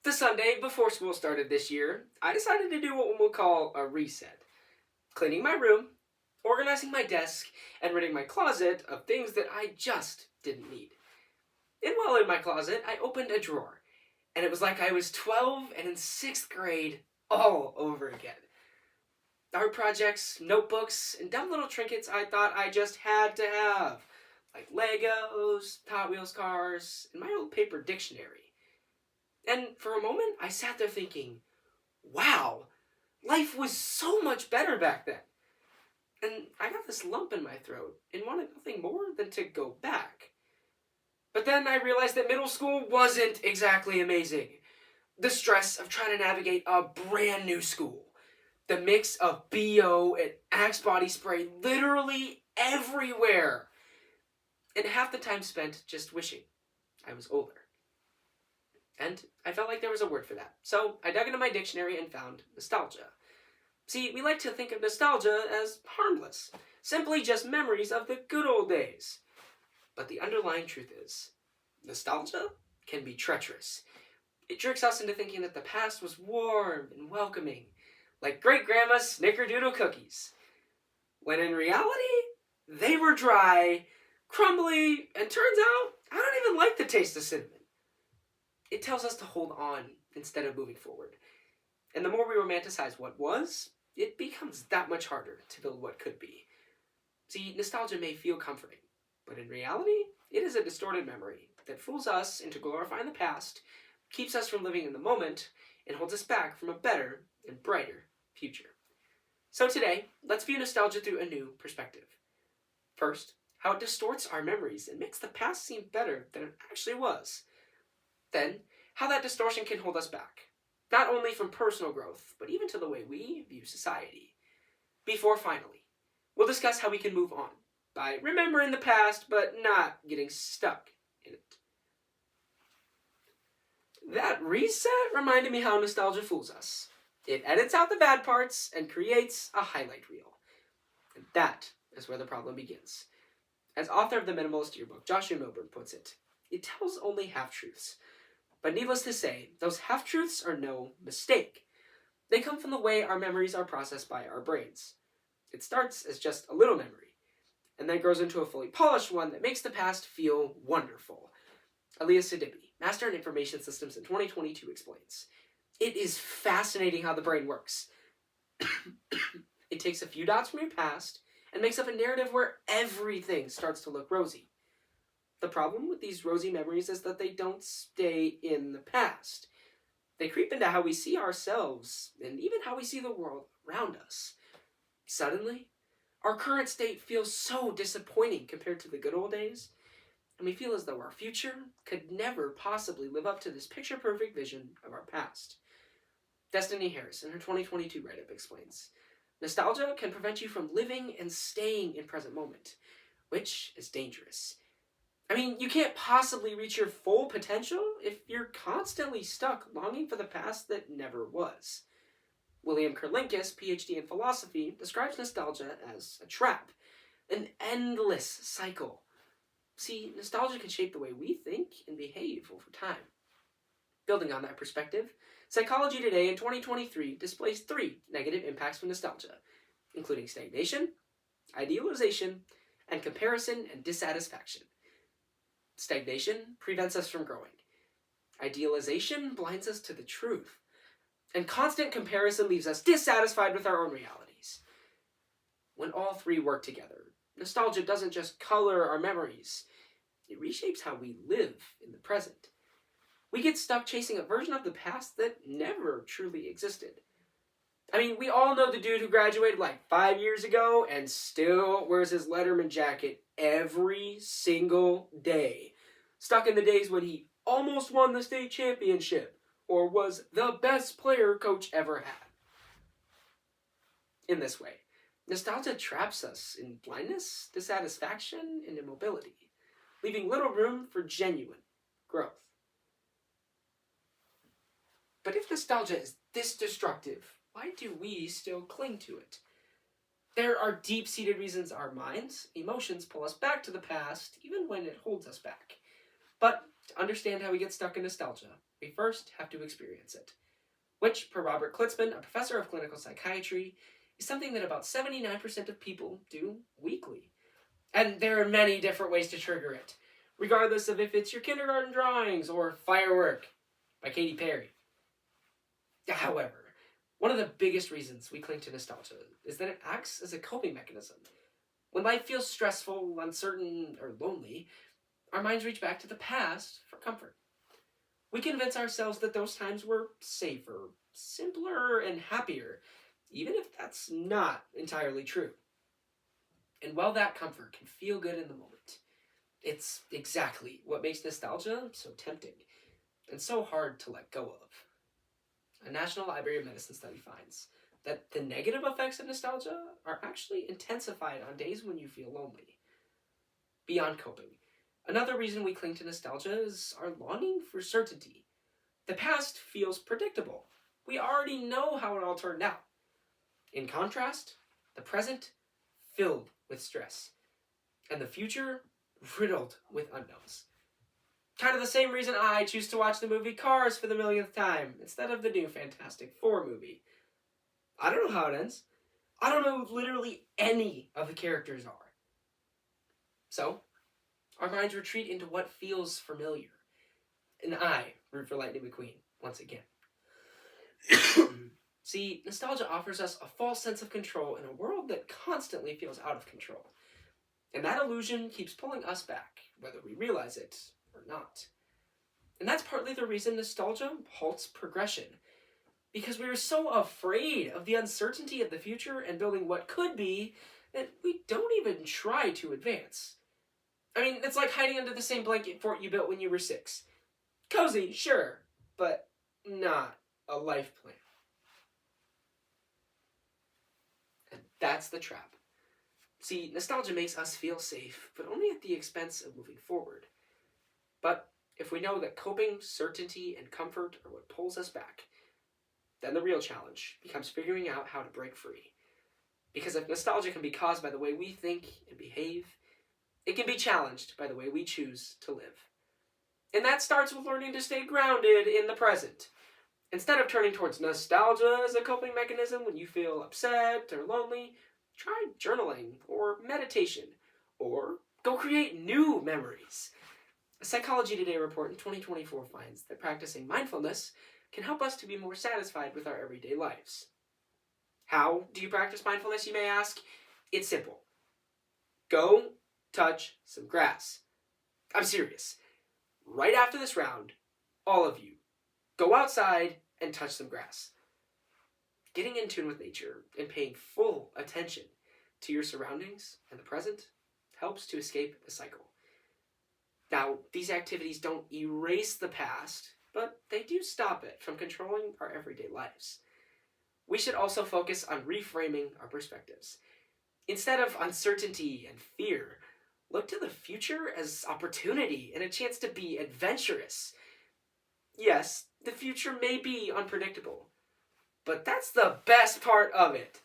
The Sunday before school started this year, I decided to do what we'll call a reset. Cleaning my room, organizing my desk, and ridding my closet of things that I just didn't need. And while in my closet, I opened a drawer, and it was like I was 12 and in 6th grade all over again. Art projects, notebooks, and dumb little trinkets I thought I just had to have, like Legos, Hot Wheels cars, and my old paper dictionary. And for a moment, I sat there thinking, wow, life was so much better back then. And I got this lump in my throat and wanted nothing more than to go back. But then I realized that middle school wasn't exactly amazing. The stress of trying to navigate a brand new school. The mix of BO and Axe body spray literally everywhere. And half the time spent just wishing I was older. And I felt like there was a word for that. So I dug into my dictionary and found nostalgia. See, we like to think of nostalgia as harmless, simply just memories of the good old days. But the underlying truth is, nostalgia can be treacherous. It tricks us into thinking that the past was warm and welcoming, like great-grandma's snickerdoodle cookies. When in reality, they were dry, crumbly, and turns out, I don't even like the taste of cinnamon. It tells us to hold on instead of moving forward. And the more we romanticize what was, it becomes that much harder to build what could be. See, nostalgia may feel comforting, but in reality, it is a distorted memory that fools us into glorifying the past, keeps us from living in the moment, and holds us back from a better and brighter future. So today, let's view nostalgia through a new perspective. First, how it distorts our memories and makes the past seem better than it actually was. Then, how that distortion can hold us back, not only from personal growth, but even to the way we view society. Before finally, we'll discuss how we can move on by remembering the past, but not getting stuck in it. That reset reminded me how nostalgia fools us. It edits out the bad parts and creates a highlight reel. And that is where the problem begins. As author of the Minimalist Yearbook, Joshua Milburn puts it, it tells only half-truths. But needless to say, those half-truths are no mistake. They come from the way our memories are processed by our brains. It starts as just a little memory, and then grows into a fully polished one that makes the past feel wonderful. Elias Sidibe, Master in Information Systems in 2022, explains, it is fascinating how the brain works. It takes a few dots from your past and makes up a narrative where everything starts to look rosy. The problem with these rosy memories is that they don't stay in the past. They creep into how we see ourselves and even how we see the world around us. Suddenly, our current state feels so disappointing compared to the good old days, and we feel as though our future could never possibly live up to this picture-perfect vision of our past. Destiny Harris, in her 2022 write-up, explains, nostalgia can prevent you from living and staying in present moment, which is dangerous. I mean, you can't possibly reach your full potential if you're constantly stuck longing for the past that never was. William Kurlinkis, PhD in philosophy, describes nostalgia as a trap, an endless cycle. See, nostalgia can shape the way we think and behave over time. Building on that perspective, Psychology Today in 2023 displays 3 negative impacts from nostalgia, including stagnation, idealization, and comparison and dissatisfaction. Stagnation prevents us from growing. Idealization blinds us to the truth. And constant comparison leaves us dissatisfied with our own realities. When all 3 work together, nostalgia doesn't just color our memories, it reshapes how we live in the present. We get stuck chasing a version of the past that never truly existed. I mean, we all know the dude who graduated like 5 years ago and still wears his Letterman jacket every single day. Stuck in the days when he almost won the state championship or was the best player coach ever had. In this way, nostalgia traps us in blindness, dissatisfaction, and immobility, leaving little room for genuine growth. But if nostalgia is this destructive, why do we still cling to it? There are deep-seated reasons our minds, emotions pull us back to the past, even when it holds us back. But to understand how we get stuck in nostalgia, we first have to experience it. Which, per Robert Klitzman, a professor of clinical psychiatry, is something that about 79% of people do weekly. And there are many different ways to trigger it, regardless of if it's your kindergarten drawings or Firework by Katy Perry. However, one of the biggest reasons we cling to nostalgia is that it acts as a coping mechanism. When life feels stressful, uncertain, or lonely, our minds reach back to the past for comfort. We convince ourselves that those times were safer, simpler, and happier, even if that's not entirely true. And while that comfort can feel good in the moment, it's exactly what makes nostalgia so tempting and so hard to let go of. A National Library of Medicine study finds that the negative effects of nostalgia are actually intensified on days when you feel lonely. Beyond coping, another reason we cling to nostalgia is our longing for certainty. The past feels predictable. We already know how it all turned out. In contrast, the present filled with stress, and the future riddled with unknowns. Kind of the same reason I choose to watch the movie Cars for the millionth time instead of the new Fantastic Four movie. I don't know how it ends. I don't know who literally any of the characters are. So, our minds retreat into what feels familiar. And I root for Lightning McQueen once again. See, nostalgia offers us a false sense of control in a world that constantly feels out of control. And that illusion keeps pulling us back, whether we realize it or not. And that's partly the reason nostalgia halts progression. Because we are so afraid of the uncertainty of the future and building what could be that we don't even try to advance. I mean, it's like hiding under the same blanket fort you built when you were 6. Cozy, sure, but not a life plan. And that's the trap. See, nostalgia makes us feel safe, but only at the expense of moving forward. But if we know that coping, certainty, and comfort are what pulls us back, then the real challenge becomes figuring out how to break free. Because if nostalgia can be caused by the way we think and behave, it can be challenged by the way we choose to live. And that starts with learning to stay grounded in the present. Instead of turning towards nostalgia as a coping mechanism when you feel upset or lonely, try journaling or meditation, or go create new memories. A Psychology Today report in 2024 finds that practicing mindfulness can help us to be more satisfied with our everyday lives. How do you practice mindfulness, you may ask? It's simple. Go touch some grass. I'm serious. Right after this round, all of you, go outside and touch some grass. Getting in tune with nature and paying full attention to your surroundings and the present helps to escape the cycle. Now, these activities don't erase the past, but they do stop it from controlling our everyday lives. We should also focus on reframing our perspectives. Instead of uncertainty and fear, look to the future as opportunity and a chance to be adventurous. Yes, the future may be unpredictable, but that's the best part of it.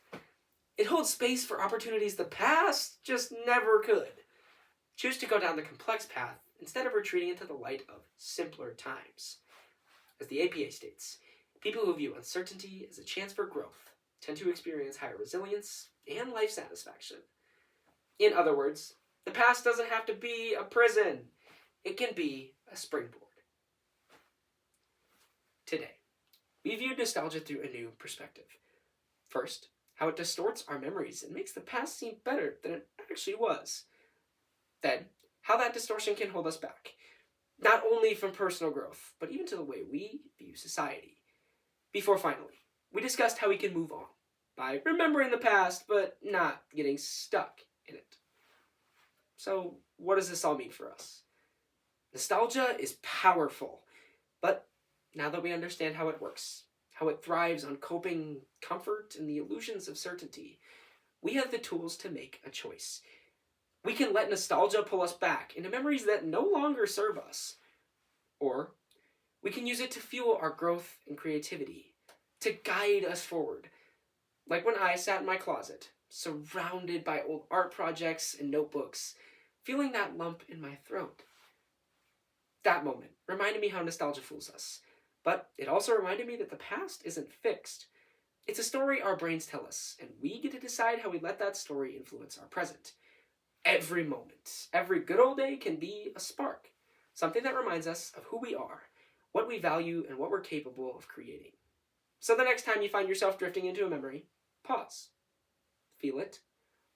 It holds space for opportunities the past just never could. Choose to go down the complex path instead of retreating into the light of simpler times. As the APA states, people who view uncertainty as a chance for growth tend to experience higher resilience and life satisfaction. In other words, the past doesn't have to be a prison. It can be a springboard. Today, we viewed nostalgia through a new perspective. First, how it distorts our memories and makes the past seem better than it actually was. Then, how that distortion can hold us back, not only from personal growth, but even to the way we view society. Before finally, we discussed how we can move on by remembering the past, but not getting stuck in it. So, what does this all mean for us? Nostalgia is powerful, but now that we understand how it works, how it thrives on coping, comfort, and the illusions of certainty, we have the tools to make a choice. We can let nostalgia pull us back into memories that no longer serve us. Or we can use it to fuel our growth and creativity, to guide us forward. Like when I sat in my closet, surrounded by old art projects and notebooks, feeling that lump in my throat. That moment reminded me how nostalgia fools us. But it also reminded me that the past isn't fixed. It's a story our brains tell us, and we get to decide how we let that story influence our present. Every moment, every good old day can be a spark, something that reminds us of who we are, what we value, and what we're capable of creating. So the next time you find yourself drifting into a memory, pause, feel it,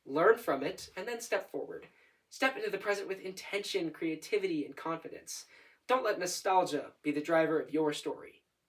learn from it, and then step forward. Step into the present with intention, creativity, and confidence. Don't let nostalgia be the driver of your story.